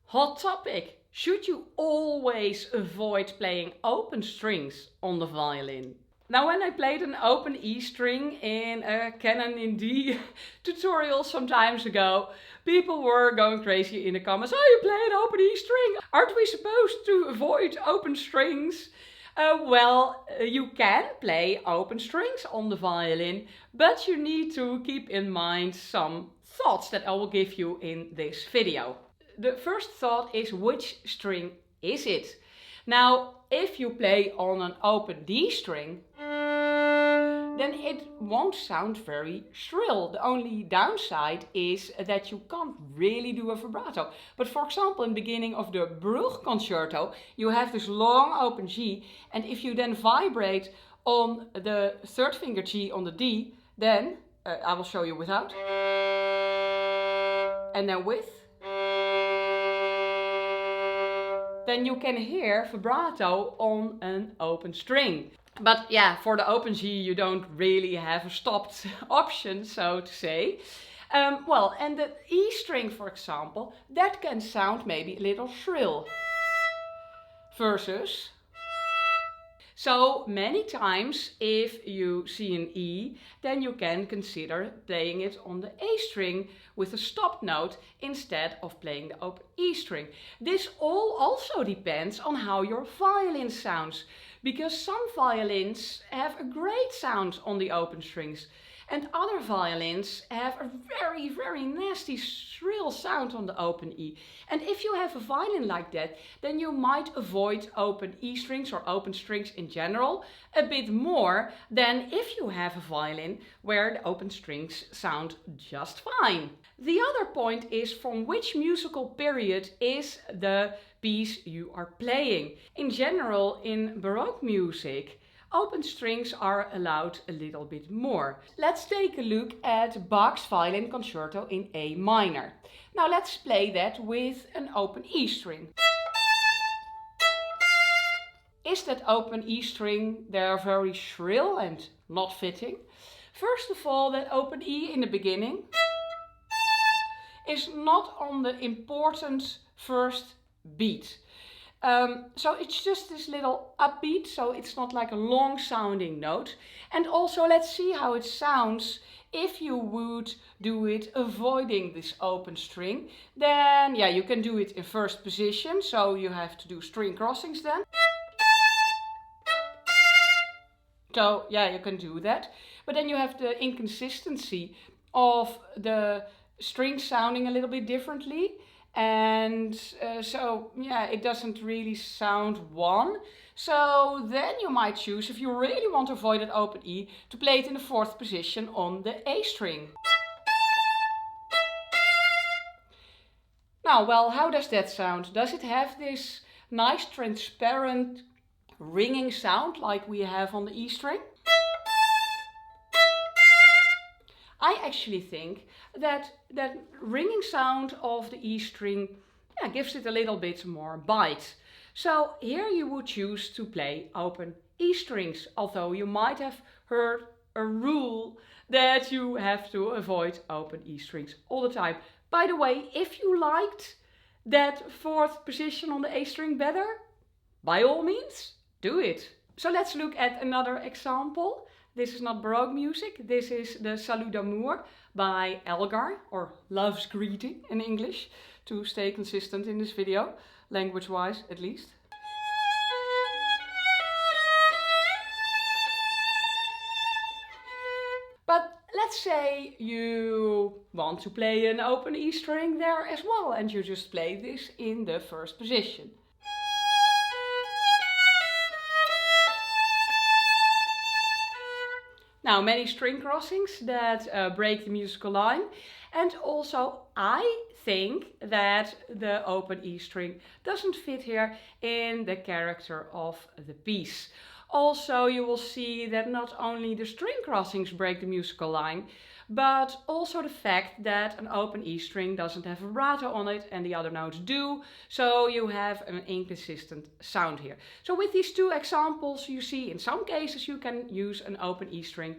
Hot topic. Should you always avoid playing open strings on the violin? Now, when I played an open E string in a Canon in D tutorial some times ago, people were going crazy in the comments. Oh, you play an open E string. Aren't we supposed to avoid open strings? You can play open strings on the violin, but you need to keep in mind some thoughts that I will give you in this video. The first thought is, which string is it? Now, if you play on an open D string, then it won't sound very shrill. The only downside is that you can't really do a vibrato. But for example, in the beginning of the Bruch concerto, you have this long open G, and if you then vibrate on the third finger G on the D, then, I will show you without, and then with, then you can hear vibrato on an open string. But yeah, for the open G you don't really have a stopped option, so to say. And the E string, for example, that can sound maybe a little shrill. Versus, so many times if you see an E, then you can consider playing it on the A string with a stopped note instead of playing the open E string. This all also depends on how your violin sounds, because some violins have a great sound on the open strings and other violins have a very, very nasty shrill sound on the open E. And if you have a violin like that, then you might avoid open E strings or open strings in general a bit more than if you have a violin where the open strings sound just fine. The other point is, from which musical period is the piece you are playing. In general, in Baroque music, open strings are allowed a little bit more. Let's take a look at Bach's Violin Concerto in A minor. Now let's play that with an open E string. Is that open E string there very shrill and not fitting? First of all, that open E in the beginning is not on the important first beat. So it's just this little upbeat, so it's not like a long sounding note. And also let's see how it sounds if you would do it avoiding this open string. Then yeah, you can do it in first position, so you have to do string crossings then. So yeah, you can do that. But then you have the inconsistency of the strings sounding a little bit differently. And so yeah, it doesn't really sound one. So then you might choose, if you really want to avoid an open E, to play it in the fourth position on the A string. Now, well, how does that sound? Does it have this nice transparent ringing sound like we have on the E string? I actually think that that ringing sound of the E string gives it a little bit more bite. So here you would choose to play open E strings, although you might have heard a rule that you have to avoid open E strings all the time. By the way, if you liked that fourth position on the A string better, by all means, do it. So let's look at another example. This is not Baroque music, this is the Salut d'amour by Elgar, or Love's Greeting in English, to stay consistent in this video, language-wise at least. But let's say you want to play an open E string there as well, and you just play this in the first position. Now, many string crossings that break the musical line, and also I think that the open E string doesn't fit here in the character of the piece. Also, you will see that not only the string crossings break the musical line, but also the fact that an open E string doesn't have a vibrato on it and the other notes do, so you have an inconsistent sound here. So with these two examples, you see in some cases you can use an open E string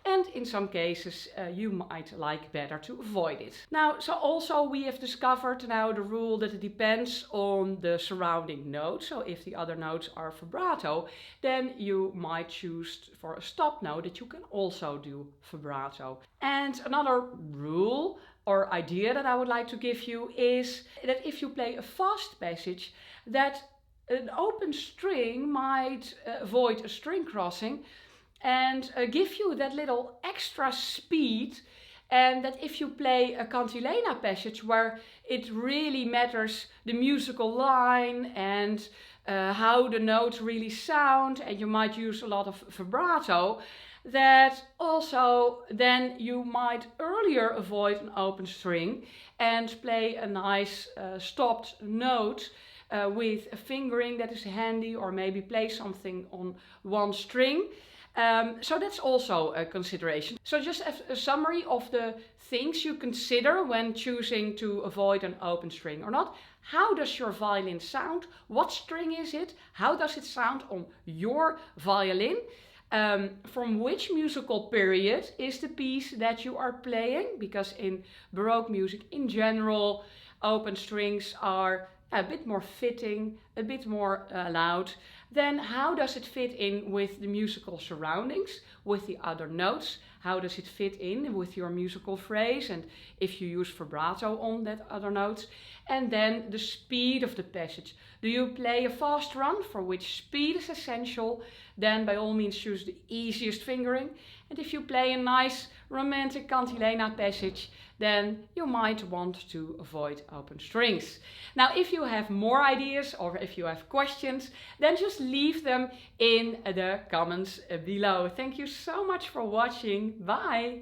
and in some cases you might like better to avoid it. Now, so also we have discovered now the rule that it depends on the surrounding note. So if the other notes are vibrato, then you might choose for a stop note that you can also do vibrato. And another rule or idea that I would like to give you is that if you play a fast passage, that an open string might avoid a string crossing and give you that little extra speed, and that if you play a cantilena passage where it really matters the musical line and how the notes really sound, and you might use a lot of vibrato, that also then you might earlier avoid an open string and play a nice stopped note with a fingering that is handy, or maybe play something on one string. So that's also a consideration. So just as a summary of the things you consider when choosing to avoid an open string or not. How does your violin sound? What string is it? How does it sound on your violin? From which musical period is the piece that you are playing? Because in Baroque music in general, open strings are a bit more fitting, a bit more loud. Then how does it fit in with the musical surroundings, with the other notes? How does it fit in with your musical phrase, and if you use vibrato on that other notes? And then the speed of the passage. Do you play a fast run for which speed is essential? Then by all means choose the easiest fingering. And if you play a nice romantic cantilena passage, then you might want to avoid open strings. Now, if you have more ideas or if you have questions, then just leave them in the comments below. Thank you so much for watching. Bye!